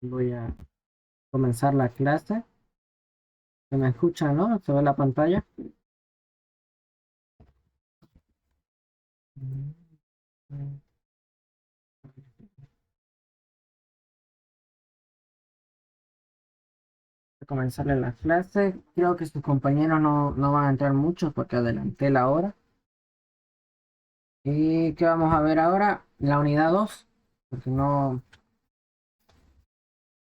Voy a comenzar la clase. ¿Se me escucha, no? ¿Se ve la pantalla? Voy a comenzarle la clase. Creo que sus compañeros no van a entrar mucho porque adelanté la hora. ¿Y qué vamos a ver ahora? La unidad 2 porque no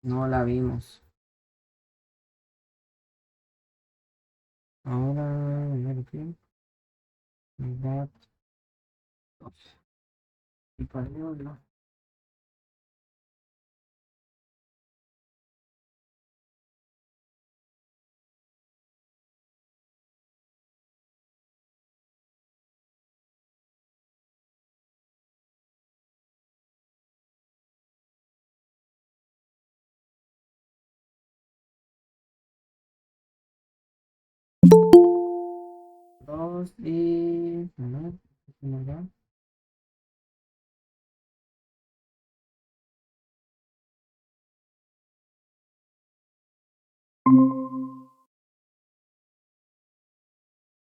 la vimos. Ahora, a ver aquí. Unidad 2. Español. 2 y... a ver, ¿qué nos da?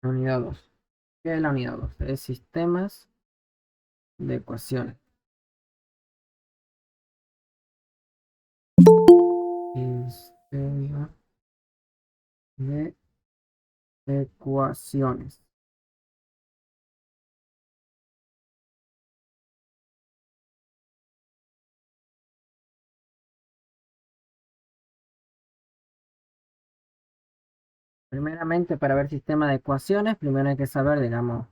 La unidad 2. ¿Qué es la unidad 2? Es sistemas de ecuaciones. Sistema de ecuaciones. Primeramente, para ver sistema de ecuaciones, primero hay que saber, digamos,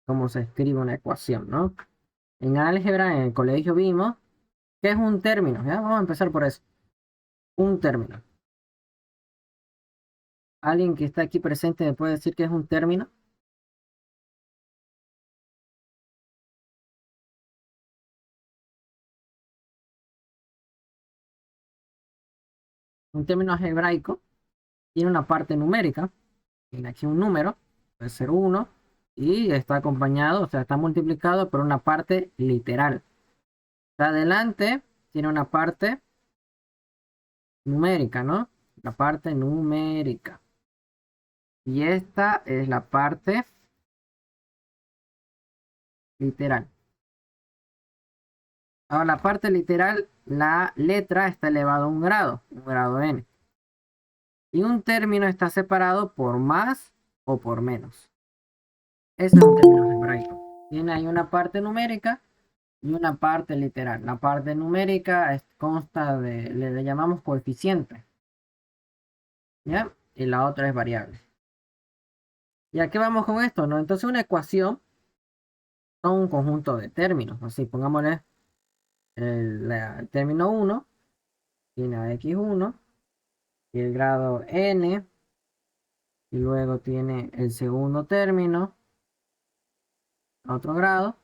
cómo se escribe una ecuación, ¿no? En álgebra, en el colegio vimos que es un término, ¿ya? Vamos a empezar por eso. Un término. ¿Alguien que está aquí presente me puede decir que es un término? Un término algebraico tiene una parte numérica, tiene aquí un número, puede ser uno, y está acompañado, o sea, está multiplicado por una parte literal. Está adelante, tiene una parte numérica, ¿no? La parte numérica. Y esta es la parte literal. Ahora, la parte literal, la letra está elevada a un grado n. Y un término está separado por más o por menos. Ese es un término algebraico. Tiene ahí una parte numérica y una parte literal. La parte numérica consta de, le llamamos coeficiente, ¿ya? Y la otra es variable. ¿Y a qué vamos con esto, no? Entonces una ecuación son un conjunto de términos. Así, pongámosle el término 1 tiene a x1 y el grado n, y luego tiene el segundo término a otro grado.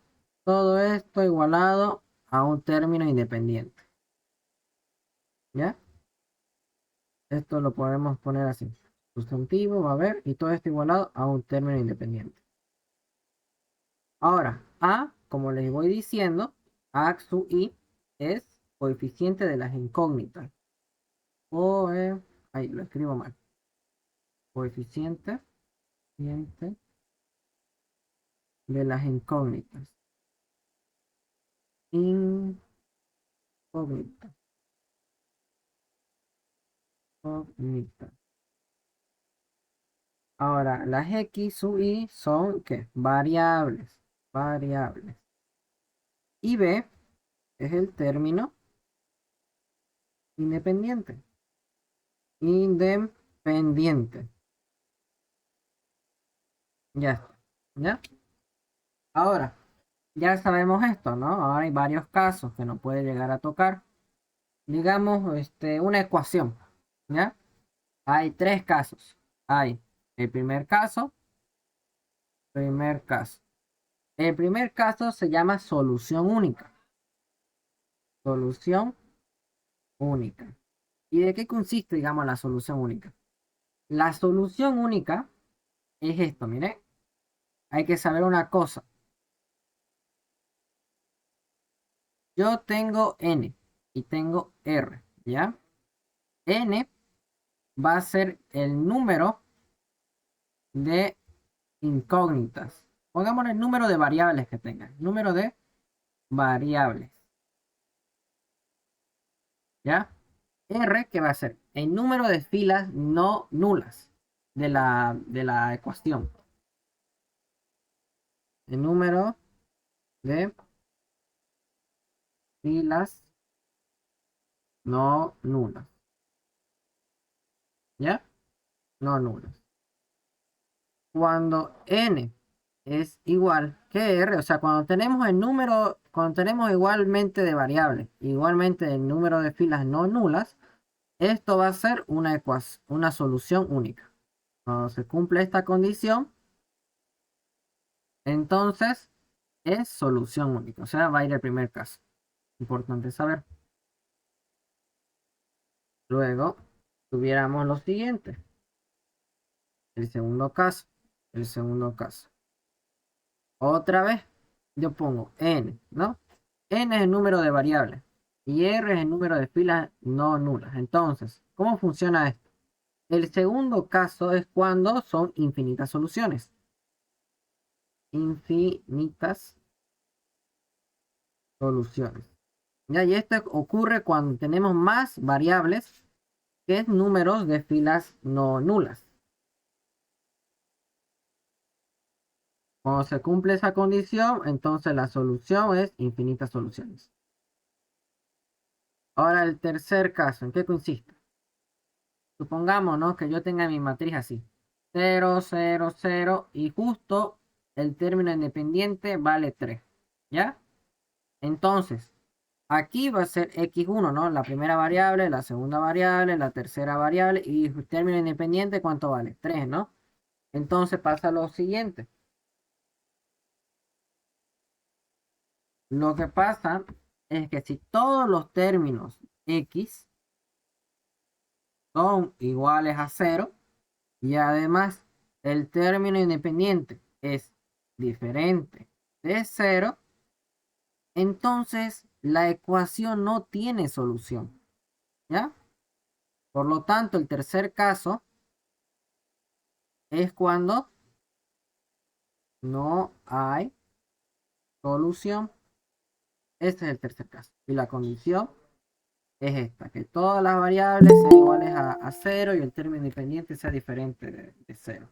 Todo esto igualado a un término independiente. ¿Ya? Esto lo podemos poner así. Sustantivo va a haber y todo esto igualado a un término independiente. Ahora, a, como les voy diciendo, a sub i es coeficiente de las incógnitas. O, ahí lo escribo mal. Coeficiente de las incógnitas. Incógnita. Incógnita. Ahora, las x sub i son, ¿qué? Variables. Variables. Y b es el término independiente. Independiente. Ya está. ¿Ya? Ahora, ya sabemos esto, ¿no? Ahora hay varios casos que nos puede llegar a tocar. Digamos, una ecuación. ¿Ya? Hay tres casos. Hay el primer caso. Primer caso. El primer caso se llama solución única. Solución única. ¿Y de qué consiste, digamos, la solución única? La solución única es esto, mire. Hay que saber una cosa. Yo tengo n y tengo r. ¿ya? N va a ser el número de incógnitas. Pongamos el número de variables que tenga. Número de variables. ¿Ya? R, que va a ser el número de filas no nulas de la ecuación. El número de filas no nulas. ¿Ya? No nulas. Cuando n es igual que r, o sea, cuando tenemos el número, cuando tenemos igualmente de variables, igualmente el número de filas no nulas, esto va a ser una solución única. Cuando se cumple esta condición, entonces es solución única. O sea, va a ir el primer caso. Importante saber. Luego, tuviéramos lo siguiente. El segundo caso. El segundo caso. Otra vez, yo pongo n, ¿no? N es el número de variables y R es el número de filas no nulas. Entonces, ¿cómo funciona esto? El segundo caso es cuando son infinitas soluciones. Infinitas soluciones. ¿Ya? Y esto ocurre cuando tenemos más variables que números de filas no nulas. Cuando se cumple esa condición, entonces la solución es infinitas soluciones. Ahora el tercer caso, ¿en qué consiste? Supongamos, ¿no? Que yo tenga mi matriz así. 0, 0, 0 y justo el término independiente vale 3. ¿Ya? Entonces, aquí va a ser x1, ¿no? La primera variable, la segunda variable, la tercera variable y el término independiente, ¿cuánto vale? 3, ¿no? Entonces pasa lo siguiente. Lo que pasa es que si todos los términos x son iguales a 0 y además el término independiente es diferente de 0, entonces la ecuación no tiene solución. ¿Ya? Por lo tanto, el tercer caso es cuando no hay solución. Este es el tercer caso. Y la condición es esta, que todas las variables sean iguales a 0 y el término independiente sea diferente de 0.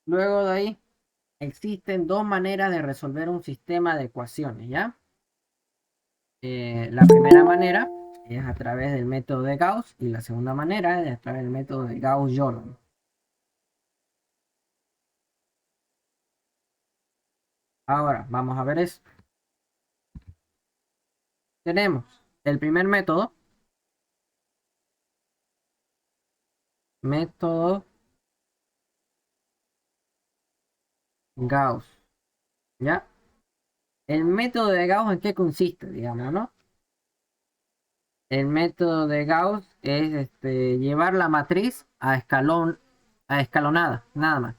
Luego de ahí, existen dos maneras de resolver un sistema de ecuaciones, ¿ya? La primera manera es a través del método de Gauss y la segunda manera es a través del método de Gauss-Jordan. Ahora, vamos a ver esto. Tenemos el primer método, método Gauss, ¿ya? El método de Gauss, ¿en qué consiste, digamos, no? El método de Gauss es llevar la matriz a escalonada, nada más.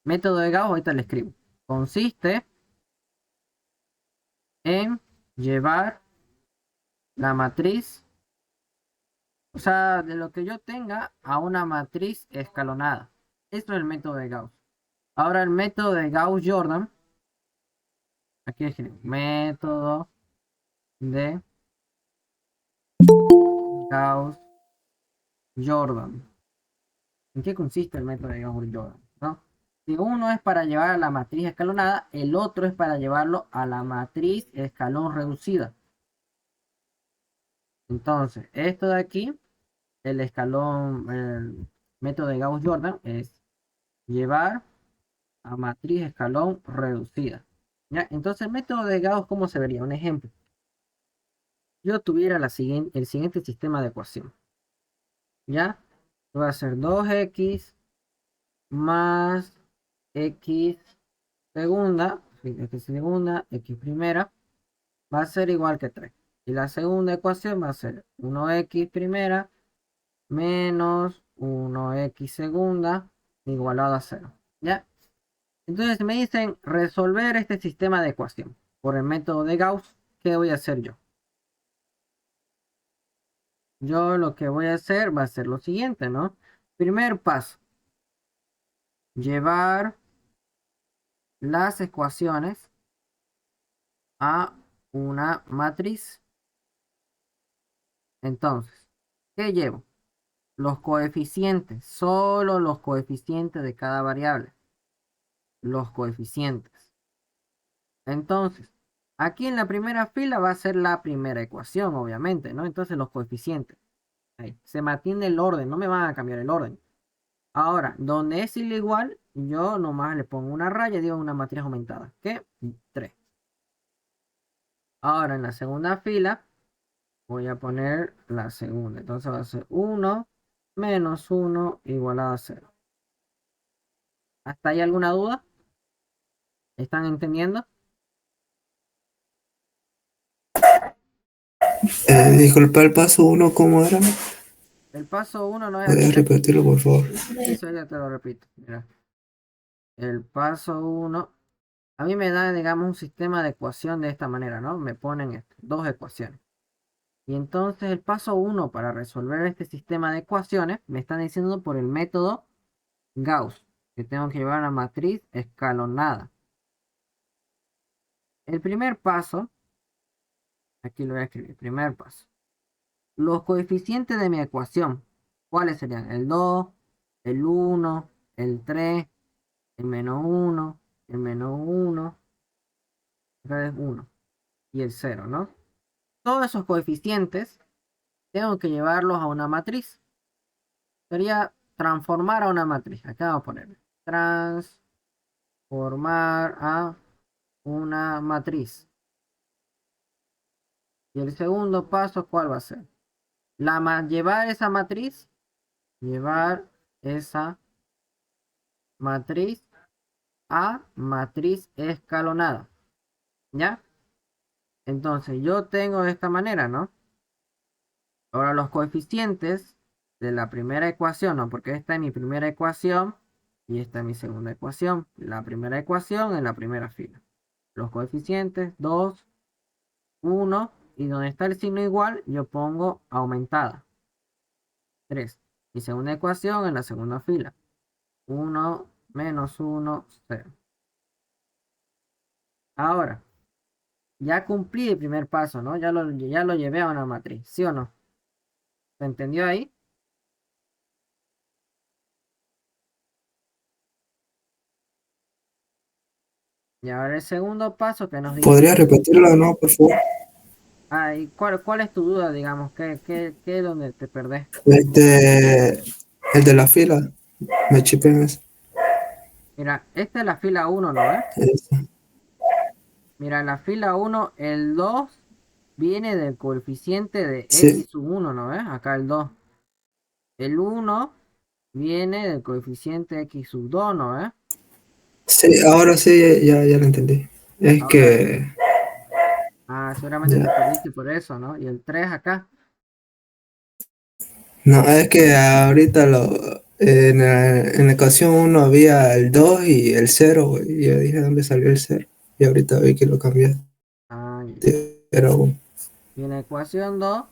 Método de Gauss, ahorita le escribo. Consiste en llevar la matriz, o sea, de lo que yo tenga a una matriz escalonada. Esto es el método de Gauss. Ahora el método de Gauss-Jordan, aquí escribo, método de Gauss-Jordan. ¿En qué consiste el método de Gauss-Jordan? ¿No? Si uno es para llevar a la matriz escalonada, el otro es para llevarlo a la matriz escalón reducida. Entonces, esto de aquí, el método de Gauss-Jordan es llevar a matriz escalón reducida. ¿Ya? Entonces, el método de Gauss, ¿cómo se vería? Un ejemplo. Yo tuviera el siguiente sistema de ecuación. ¿Ya? Va a ser 2x más x segunda, x segunda, x primera, va a ser igual que 3. Y la segunda ecuación va a ser 1x primera menos 1x segunda igualado a 0. ¿Ya? Entonces me dicen resolver este sistema de ecuación por el método de Gauss. ¿Qué voy a hacer yo? Yo lo que voy a hacer va a ser lo siguiente, ¿no? Primer paso, llevar las ecuaciones a una matriz. Entonces, ¿qué llevo? Los coeficientes, solo los coeficientes de cada variable. Los coeficientes. Entonces, aquí en la primera fila va a ser la primera ecuación, obviamente, ¿no? Entonces los coeficientes. Ahí. Se mantiene el orden, no me van a cambiar el orden. Ahora, donde es igual, yo nomás le pongo una raya y digo una matriz aumentada. ¿Qué? 3. Ahora en la segunda fila voy a poner la segunda. Entonces va a ser 1 menos 1 igualado a 0. ¿Hasta ahí alguna duda? ¿Están entendiendo? Disculpa el paso uno, ¿cómo era? El paso 1 no es aquí. ¿Puedes repetirlo, por favor? Eso ya te lo repito. Mira, el paso 1. A mí me da, digamos, un sistema de ecuación de esta manera, ¿no? Me ponen esto, dos ecuaciones. Y entonces el paso 1 para resolver este sistema de ecuaciones me están diciendo por el método Gauss, que tengo que llevar la matriz escalonada. El primer paso, aquí lo voy a escribir, primer paso. Los coeficientes de mi ecuación, ¿cuáles serían? El 2, el 1, el 3, el menos 1, el menos 1, acá es 1 y el 0, ¿no? Todos esos coeficientes tengo que llevarlos a una matriz. Sería transformar a una matriz. Acá vamos a poner transformar a una matriz. Y el segundo paso, ¿cuál va a ser? Llevar esa matriz, llevar esa matriz a matriz escalonada. ¿Ya? Entonces yo tengo de esta manera, ¿no? Ahora los coeficientes de la primera ecuación, ¿no? Porque esta es mi primera ecuación y esta es mi segunda ecuación. La primera ecuación en la primera fila. Los coeficientes 2, 1 y donde está el signo igual yo pongo aumentada. 3. Mi segunda ecuación en la segunda fila. 1 menos 1, 0. Ahora, ya cumplí el primer paso, ¿no? Ya lo llevé a una matriz, ¿sí o no? ¿Se entendió ahí? Y ahora el segundo paso que nos dice, ¿Podrías repetirlo, no, por favor? ¿y cuál es tu duda, digamos? ¿Qué es donde te perdés? El de la fila, me chipé en eso. Mira, esta es la fila 1, ¿no ves? Eso. Mira, en la fila 1, el 2 viene del coeficiente de x Sí, sub 1, ¿no ves? Acá el 2. El 1 viene del coeficiente x sub 2, ¿no ves? sí, ahora sí, ya lo entendí. Es Ahora, que, seguramente te ya. perdiste por eso, ¿no? Y el 3 acá. No, es que ahorita en la ecuación uno había el 2 y el cero, güey, y yo dije, ¿dónde salió el cero? Y ahorita vi que lo cambiaste. Ya. Pero Y en la ecuación 2,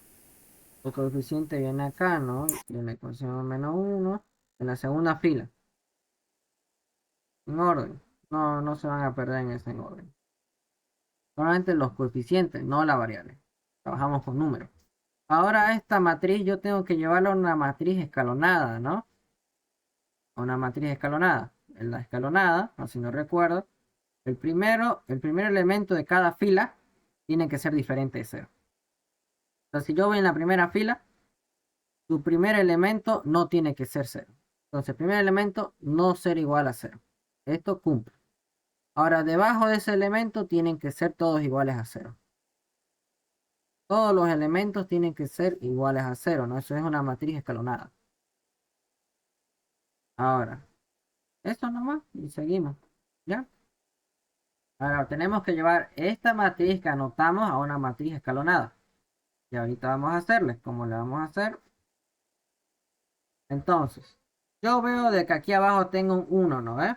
el coeficiente viene acá, ¿no? Y en la ecuación menos 1, en la segunda fila. En orden. No, no se van a perder en ese orden. Solamente los coeficientes, no la variable. Trabajamos con números. Ahora esta matriz yo tengo que llevarla a una matriz escalonada, ¿no? A una matriz escalonada. En la escalonada, así no recuerdo, el primer elemento de cada fila tiene que ser diferente de cero. Entonces, si yo voy en la primera fila, su primer elemento no tiene que ser cero. Entonces, el primer elemento no ser igual a cero. Esto cumple. Ahora, debajo de ese elemento tienen que ser todos iguales a cero. Todos los elementos tienen que ser iguales a cero, ¿no? Eso es una matriz escalonada. Ahora, eso nomás y seguimos. ¿Ya? Ahora, tenemos que llevar esta matriz que anotamos a una matriz escalonada. Y ahorita vamos a hacerle. ¿Cómo le vamos a hacer? Entonces, yo veo de que aquí abajo tengo un 1, ¿no ves?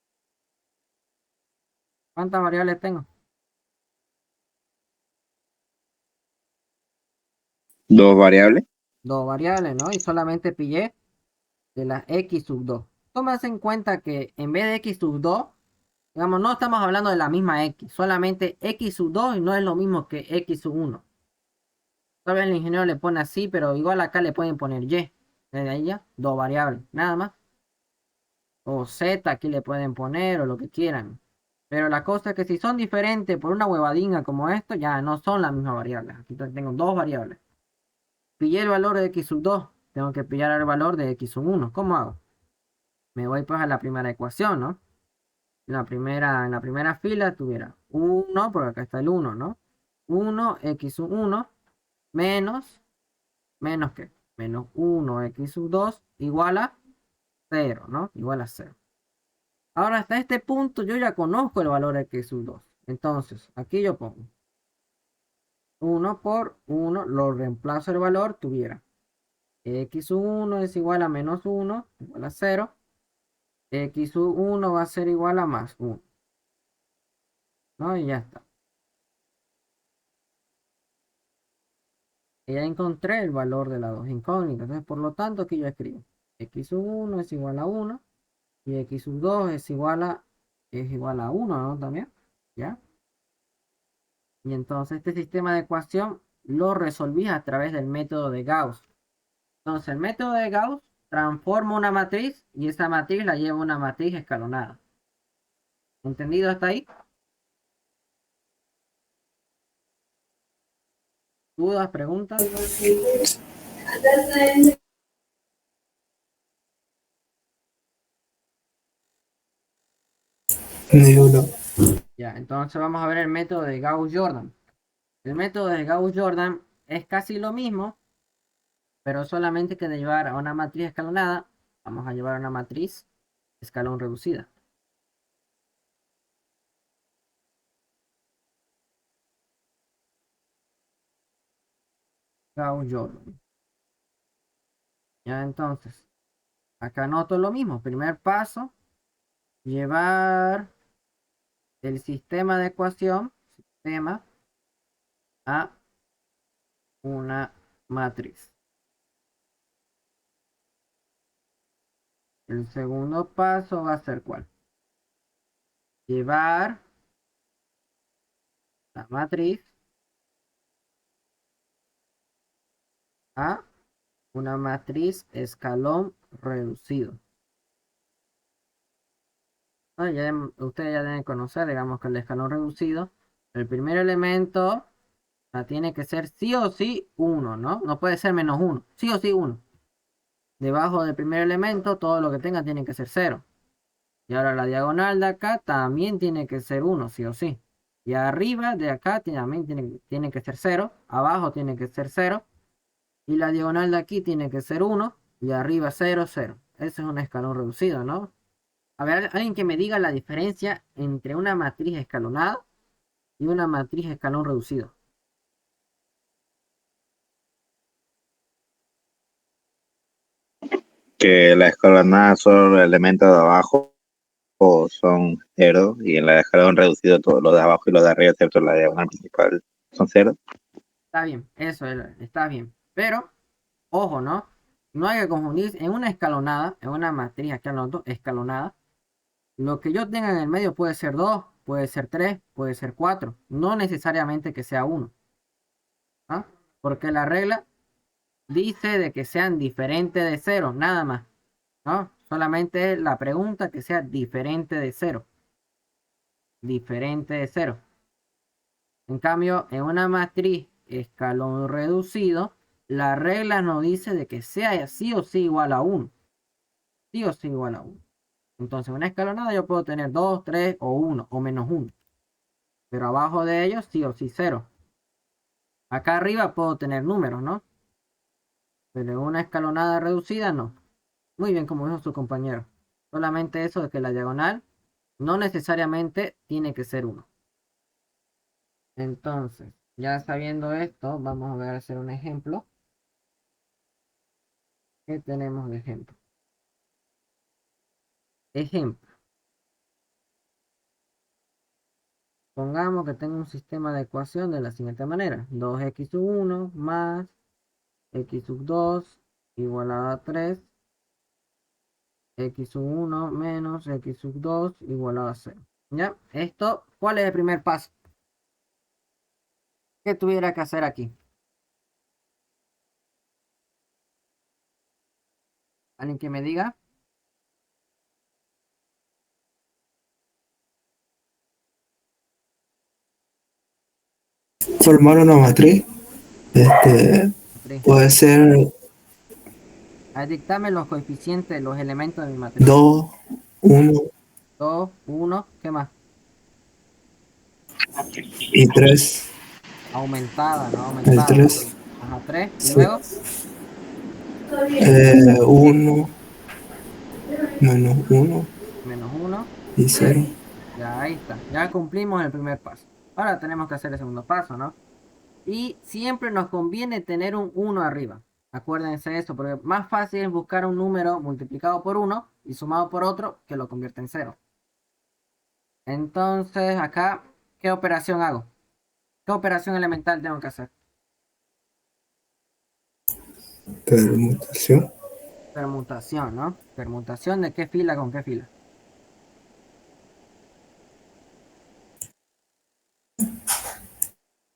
¿Cuántas variables tengo? Dos variables. Dos variables, ¿no? Y solamente pillé de las x sub 2. Tomas en cuenta que en vez de x sub 2, digamos, no estamos hablando de la misma x, solamente x sub 2 y no es lo mismo que x sub 1. Tal vez el ingeniero le pone así, pero igual acá le pueden poner y. Desde ahí ya, dos variables, nada más. O z aquí le pueden poner o lo que quieran. Pero la cosa es que si son diferentes por una huevadinga como esto, ya no son las mismas variables. Aquí tengo dos variables. Pillé el valor de x sub 2. Tengo que pillar el valor de x sub 1. ¿Cómo hago? Me voy pues a la primera ecuación, ¿no? En la primera fila tuviera 1, porque acá está el 1, ¿no? 1 x sub 1 menos, ¿menos qué? Menos 1 x sub 2 igual a 0, ¿no? Igual a 0. Ahora hasta este punto yo ya conozco el valor de x sub 2. Entonces, aquí yo pongo 1 por 1, lo reemplazo el valor, tuviera x sub 1 es igual a menos 1, igual a 0. X sub 1 va a ser igual a más 1, ¿no? Y ya está. Y ya encontré el valor de las dos incógnitas. Entonces, por lo tanto, aquí yo escribo x sub 1 es igual a 1 y x sub 2 es igual a 1, ¿no? También, ¿ya? Y entonces este sistema de ecuación lo resolví a través del método de Gauss. Entonces, el método de Gauss transforma una matriz y esa matriz la lleva a una matriz escalonada. ¿Entendido hasta ahí? ¿Dudas, preguntas? Ni uno. Ya, entonces vamos a ver el método de Gauss-Jordan. El método de Gauss-Jordan es casi lo mismo, pero solamente que de llevar a una matriz escalonada, vamos a llevar a una matriz escalón reducida. Gauss-Jordan. Ya, entonces, acá anoto lo mismo. Primer paso, llevar el sistema de ecuación, sistema, a una matriz. El segundo paso va a ser ¿cuál? Llevar la matriz a una matriz escalón reducido. Ustedes ya deben conocer, digamos que el escalón reducido, el primer elemento tiene que ser sí o sí 1, ¿no? No puede ser menos 1, sí o sí 1. Debajo del primer elemento, todo lo que tenga tiene que ser 0. Y ahora la diagonal de acá también tiene que ser 1, sí o sí. Y arriba de acá también tiene que ser 0. Abajo tiene que ser 0. Y la diagonal de aquí tiene que ser 1. Y arriba 0, 0. Ese es un escalón reducido, ¿no? A ver, alguien que me diga la diferencia entre una matriz escalonada y una matriz escalón reducido. Que la escalonada solo los elementos de abajo son cero y en la escalón reducido todos los de abajo y los de arriba, excepto la diagonal principal, son cero. Está bien, eso está bien. Pero, ojo, ¿no? No hay que confundir en una escalonada, en una matriz aquí anoto, escalonada. Lo que yo tenga en el medio puede ser 2, puede ser 3, puede ser 4. No necesariamente que sea 1. ¿Ah? Porque la regla dice de que sean diferentes de 0, nada más. ¿No? Solamente es la pregunta que sea diferente de 0. Diferente de 0. En cambio, en una matriz escalón reducido, la regla nos dice de que sea sí o sí igual a 1. Sí o sí igual a 1. Entonces, en una escalonada yo puedo tener 2, 3 o 1 o menos 1. Pero abajo de ellos sí o sí 0. Acá arriba puedo tener números, ¿no? Pero en una escalonada reducida no. Muy bien, como dijo su compañero. Solamente eso de que la diagonal no necesariamente tiene que ser 1. Entonces, ya sabiendo esto, vamos a ver hacer un ejemplo. ¿Qué tenemos de ejemplo? Ejemplo. Pongamos que tengo un sistema de ecuación de la siguiente manera. 2x sub 1 más x sub 2 igualado a 3. X sub 1 menos x sub 2 igualado a 0. ¿Ya? Esto, ¿cuál es el primer paso? ¿Qué tuviera que hacer aquí? ¿Alguien que me diga? Formar una matriz, este, Matriz. puede ser Ahí dictame los coeficientes, los elementos de mi matriz. 2, 1 2, 1, ¿qué más? y 3. Aumentada, no El aumentada. 3, Ajá, 3. Y sí. luego, 1 menos 1 menos 1. y 0. Ya ahí está. Ya cumplimos el primer paso. Ahora tenemos que hacer el segundo paso, ¿no? Y siempre nos conviene tener un 1 arriba. Acuérdense eso, porque más fácil es buscar un número multiplicado por 1 y sumado por otro que lo convierte en 0. Entonces, acá, ¿qué operación hago? ¿Qué operación elemental tengo que hacer? Permutación. Permutación, ¿no? Permutación de qué fila con qué fila.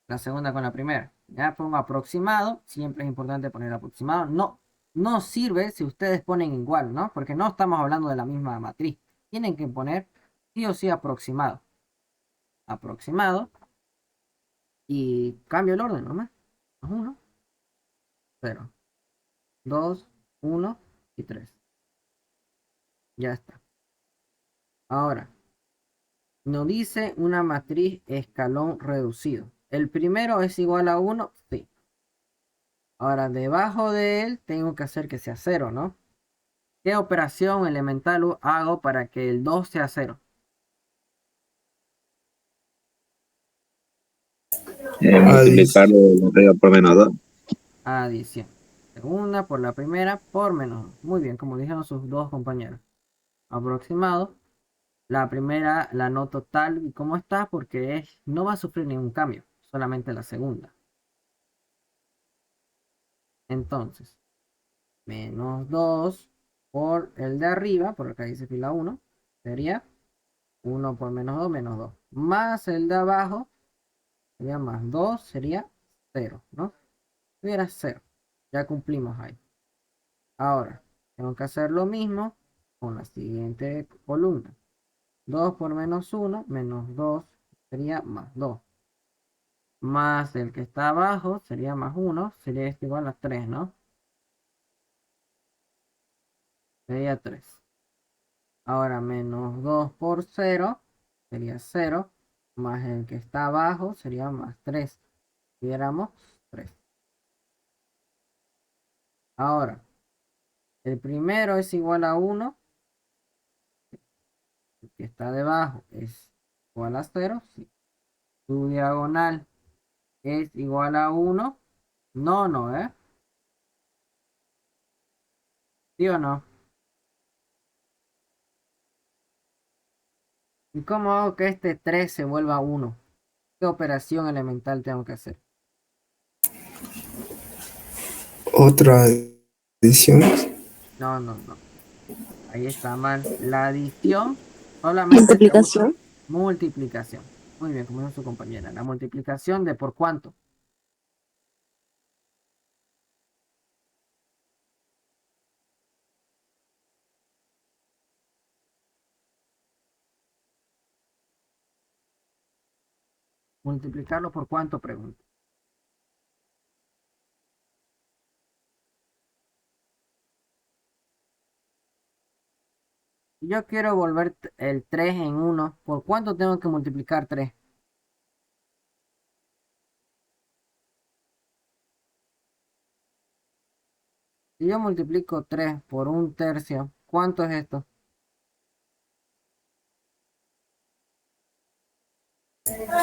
La segunda con la primera. Ya pongo aproximado. Siempre es importante poner aproximado. No, no sirve si ustedes ponen igual, ¿no? Porque no estamos hablando de la misma matriz. Tienen que poner sí o sí aproximado. Aproximado. Y cambio el orden nomás. 1, 0, 2, 1 y 3. Ya está. Ahora, nos dice una matriz escalón reducido. ¿El primero es igual a 1? Sí. Ahora, debajo de él tengo que hacer que sea 0, ¿no? ¿Qué operación elemental hago para que el 2 sea 0? Multiplicarlo arriba por menos 2. Adición. Segunda por la primera por menos 2. Muy bien, como dijeron sus dos compañeros. Aproximado. La primera la anoto tal y como está porque no va a sufrir ningún cambio. Solamente la segunda. Entonces, menos 2 por el de arriba, por acá dice fila 1, sería 1 por menos 2, más el de abajo, sería más 2, sería 0, ¿no? Sería 0. Ya cumplimos ahí. Ahora, tengo que hacer lo mismo con la siguiente columna. 2 por menos 1, menos 2, sería más 2. Más el que está abajo, sería más 1, sería esto igual a 3, ¿no? Sería 3. Ahora menos 2 por 0 sería 0. Más el que está abajo sería más 3. Tuviéramos 3. Ahora, el primero es igual a 1. El que está debajo es igual a 0. Sí. Su diagonal es igual a 1. No, no, ¿eh? ¿Sí o no? ¿Y cómo hago que este 3 se vuelva 1? ¿Qué operación elemental tengo que hacer? Otra adición. No, no, no. Ahí está mal. La adición solamente se usa Multiplicación. multiplicación. Muy bien, como dijo su compañera. La multiplicación de por cuánto. Multiplicarlo por cuánto, pregunto. Si yo quiero volver el 3 en 1, ¿por cuánto tengo que multiplicar 3? Si yo multiplico 3 por un tercio, ¿cuánto es esto?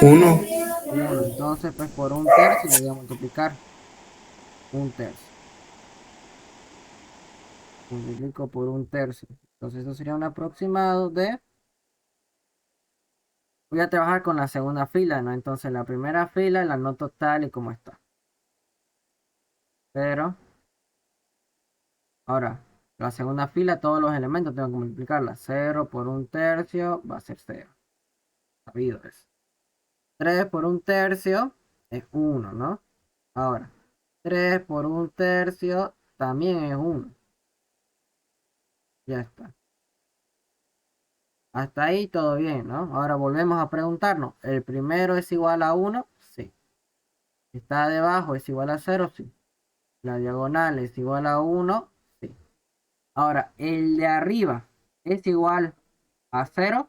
1. 1. Entonces, pues por un tercio le voy a multiplicar un tercio. Multiplico por un tercio. Entonces, eso sería un aproximado de Voy a trabajar con la segunda fila, ¿no? Entonces la primera fila la anoto tal y como está. Pero, ahora, la segunda fila, todos los elementos tengo que multiplicarla. 0 por 1/3 va a ser 0. Sabido eso. 3 por 1/3 es 1, ¿no? Ahora, 3 por 1/3 también es 1. Ya está. Hasta ahí todo bien, ¿no? Ahora volvemos a preguntarnos. ¿El primero es igual a 1? Sí. ¿Está debajo es igual a 0? Sí. La diagonal es igual a 1. Sí. Ahora, ¿el de arriba es igual a 0?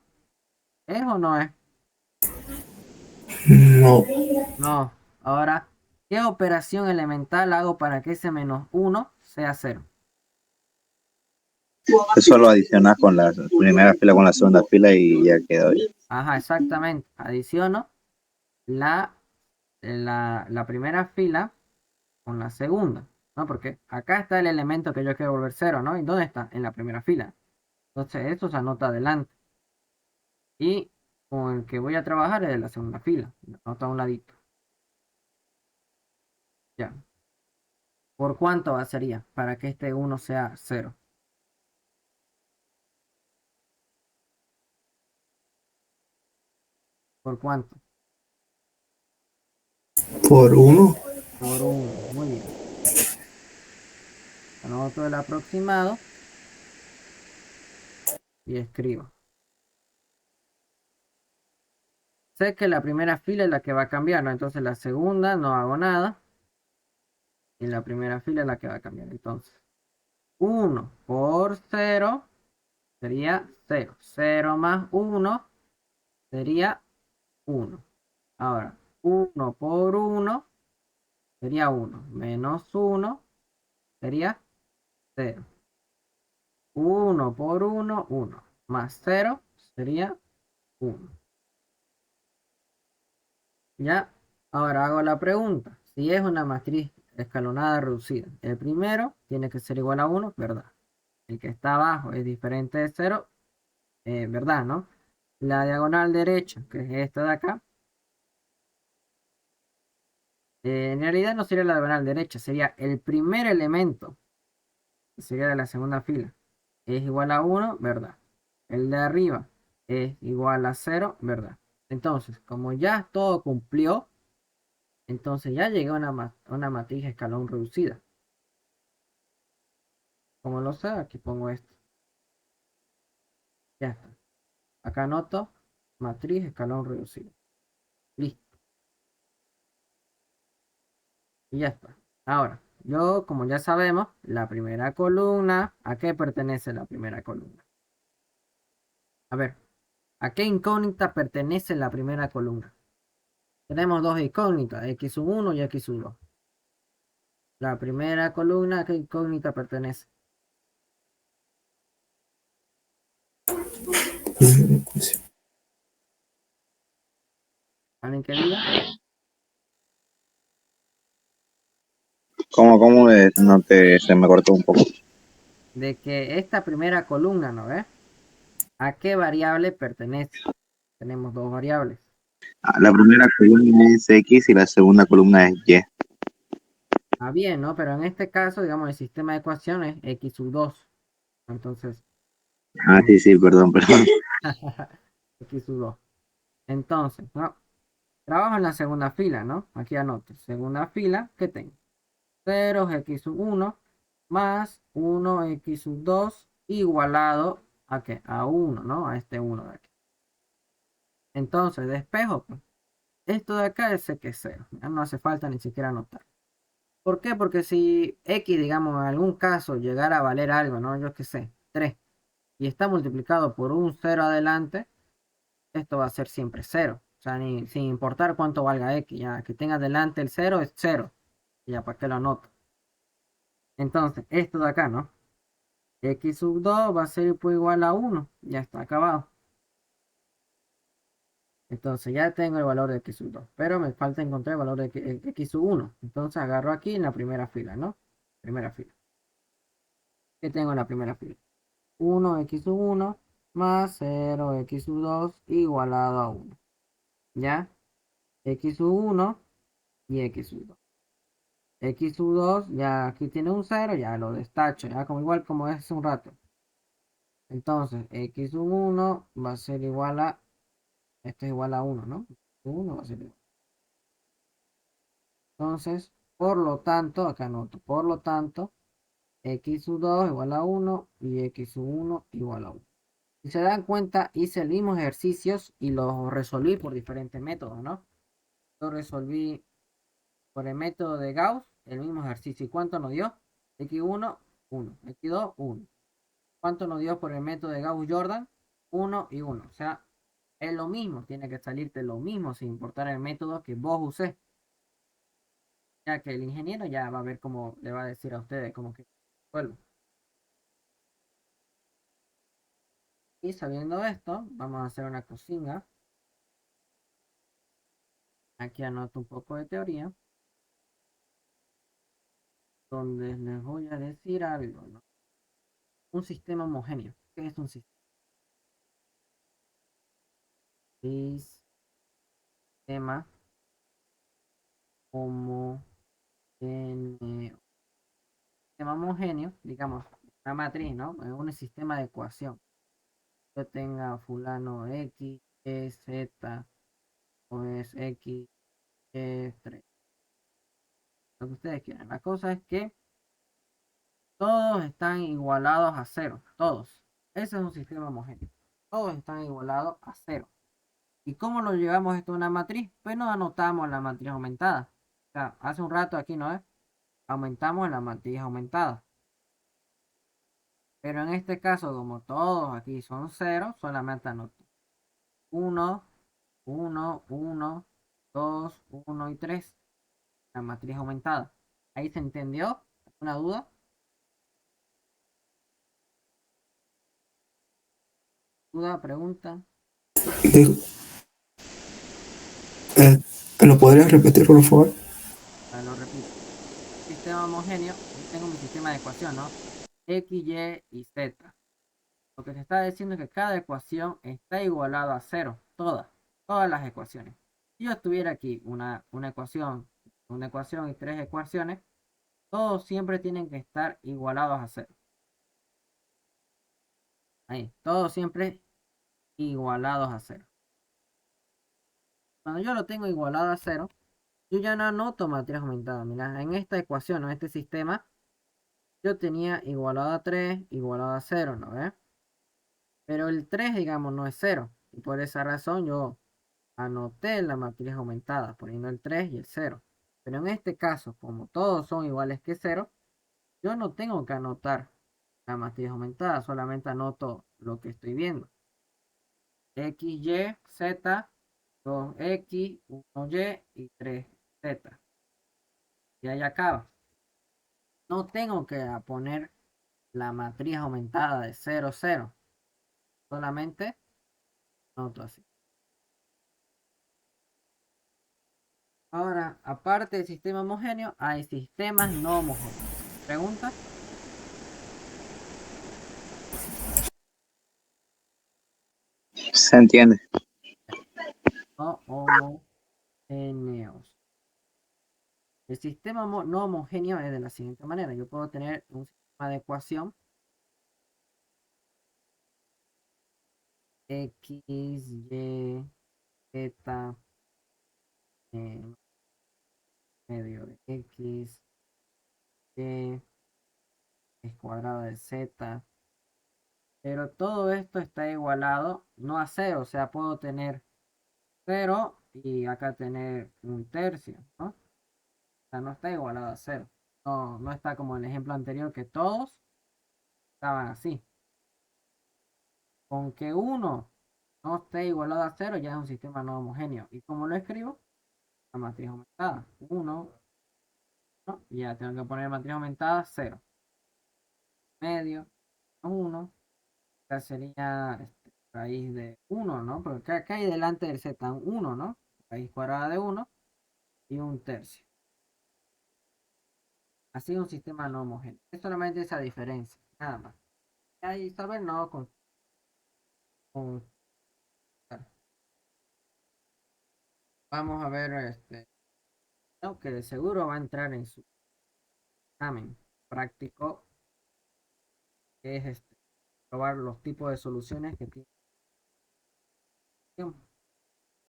¿Es o no es? No. No. Ahora, ¿qué operación elemental hago para que ese menos 1 sea 0? Eso lo adicionas con la primera fila con la segunda fila y ya quedó bien. Ajá, exactamente. Adiciono la, la primera fila con la segunda, ¿no? Porque acá está el elemento que yo quiero volver 0, ¿no? ¿Y dónde está? En la primera fila. Entonces, esto se anota adelante. Y con el que voy a trabajar es de la segunda fila. Lo anoto a un ladito. Ya. ¿Por cuánto sería? Para que este 1 sea 0. ¿Por cuánto? Por 1. Por 1. Muy bien. Anoto el aproximado y escribo. Sé que la primera fila es la que va a cambiar, ¿no? Entonces la segunda no hago nada. Y la primera fila es la que va a cambiar. Entonces, 1 por 0 sería 0. 0 más 1 sería 1. Ahora, 1 por 1 sería 1. Menos 1 sería 0. 1 por 1, 1. Más 0 sería 1. ¿Ya? Ahora hago la pregunta. Si es una matriz escalonada reducida, el primero tiene que ser igual a 1, ¿verdad? El que está abajo es diferente de 0, ¿verdad? ¿No? La diagonal derecha, que es esta de acá, en realidad no sería la diagonal derecha, sería el primer elemento, que sería de la segunda fila. Es igual a 1, ¿verdad? El de arriba es igual a 0, ¿verdad? Entonces, como ya todo cumplió, entonces ya llegué a una matriz escalón reducida. Como lo sé, aquí pongo esto. Ya está. Acá anoto matriz escalón reducido. Listo. Y ya está. Ahora, yo, como ya sabemos, la primera columna, ¿a qué pertenece la primera columna? A ver, ¿a qué incógnita pertenece la primera columna? Tenemos dos incógnitas, x1 y x2. La primera columna, ¿a qué incógnita pertenece? ¿Alguien que diga? ¿Cómo es? No te, se me cortó un poco. De que esta primera columna, ¿no ves? ¿A qué variable pertenece? Tenemos dos variables. La primera columna es X y la segunda columna es Y. Ah, bien, ¿no? Pero en este caso, digamos, el sistema de ecuaciones x sub 2. Entonces, Ah, sí, sí, perdón, perdón. x sub 2. Entonces, ¿no? Trabajo en la segunda fila, ¿no? Aquí anoto. Segunda fila, ¿qué tengo? 0 x sub 1 más 1 x sub 2 igualado a qué? A 1, ¿no? A este 1 de aquí. Entonces, despejo, pues. Esto de acá es que es 0. Ya no hace falta ni siquiera anotar. ¿Por qué? Porque si x, digamos, en algún caso llegara a valer algo, ¿no? Yo qué sé, 3, y está multiplicado por un 0 adelante, esto va a ser siempre 0. O sea, sin importar cuánto valga x, ya que tenga delante el 0 es 0. Ya, ¿para qué lo anoto? Entonces, esto de acá, ¿no? X sub 2 va a ser pues igual a 1. Ya está acabado. Entonces ya tengo el valor de x sub 2. Pero me falta encontrar el valor de x sub 1. Entonces agarro aquí en la primera fila, ¿no? Primera fila. ¿Qué tengo en la primera fila? 1 x sub 1 más 0 x sub 2 igualado a 1. ya, x sub 1 y x sub 2. X sub 2 ya aquí tiene un 0, ya lo destacho, ya como igual como es hace un rato. Entonces, x sub 1 va a ser igual a, esto es igual a 1, ¿no? 1 va a ser igual. Entonces, por lo tanto, acá anoto, por lo tanto, x sub 2 igual a 1 y x sub 1 igual a 1. Si se dan cuenta, hice el mismo ejercicios y los resolví por diferentes métodos, ¿no? Yo resolví por el método de Gauss el mismo ejercicio. ¿Y cuánto nos dio? X1, 1. X2, 1. ¿Cuánto nos dio por el método de Gauss-Jordan? 1 y 1. O sea, es lo mismo. Tiene que salirte lo mismo sin importar el método que vos usé. Ya que el ingeniero ya va a ver cómo le va a decir a ustedes cómo que resuelve. Y sabiendo esto, vamos a hacer una cocina. Aquí anoto un poco de teoría, donde les voy a decir algo, ¿no? Un sistema homogéneo. ¿Qué es un sistema homogéneo? Sistema homogéneo, digamos, una matriz, ¿no? Un sistema de ecuación. Yo tenga fulano X, Y, Z, o es X, Y, 3. Lo que ustedes quieran. La cosa es que todos están igualados a cero. Todos. Ese es un sistema homogéneo. Todos están igualados a cero. ¿Y cómo lo llevamos esto a una matriz? Pues nos anotamos la matriz aumentada. O sea, hace un rato aquí, ¿no es? Aumentamos la matriz aumentada. Pero en este caso, como todos aquí son cero, solamente anoto 1, 1, 1, 2, 1 y 3. La matriz aumentada. ¿Ahí se entendió? ¿Alguna duda? ¿Duda? ¿Pregunta? Digo, ¿lo podrías repetir, por favor? Lo repito. Sistema homogéneo. Yo tengo mi sistema de ecuación, ¿no? X, Y y Z. Lo que se está diciendo es que cada ecuación está igualada a cero. Todas las ecuaciones. Si yo tuviera aquí una ecuación y tres ecuaciones, todos siempre tienen que estar igualados a cero. Ahí, todos siempre igualados a cero. Cuando yo lo tengo igualado a cero, yo ya no anoto matriz aumentada. Mira, en esta ecuación o en este sistema, yo tenía igualado a 3, igualado a 0, ¿no ves? Pero el 3, digamos, no es 0. Y por esa razón yo anoté la matriz aumentada, poniendo el 3 y el 0. Pero en este caso, como todos son iguales que 0, yo no tengo que anotar la matriz aumentada, solamente anoto lo que estoy viendo. X, Y, Z, 2X, 1Y y 3Z. Y ahí acaba. No tengo que poner la matriz aumentada de 0, 0. Solamente noto así. Ahora, aparte del sistema homogéneo, hay sistemas no homogéneos. ¿Pregunta? Se entiende. No homogéneos. El sistema no homogéneo es de la siguiente manera. Yo puedo tener un sistema de ecuación X, Y, Z, medio de X, Y, es cuadrada de Z. Pero todo esto está igualado, no a cero. O sea, puedo tener 0 y acá tener un tercio, ¿no? O sea, no está igualado a cero. No, no está como en el ejemplo anterior que todos estaban así. Con que uno no esté igualado a cero ya es un sistema no homogéneo. ¿Y como lo escribo? La matriz aumentada. 1, ¿no? Y ya tengo que poner matriz aumentada 0. Medio, 1. Acá sería raíz de 1, ¿no? Porque acá hay delante del z un 1, ¿no? Raíz cuadrada de 1 y un tercio. Así un sistema no homogéneo. Es solamente esa diferencia, nada más. Ahí saber no con Vamos a ver, no, que de seguro va a entrar en su examen práctico, que es probar los tipos de soluciones que tiene.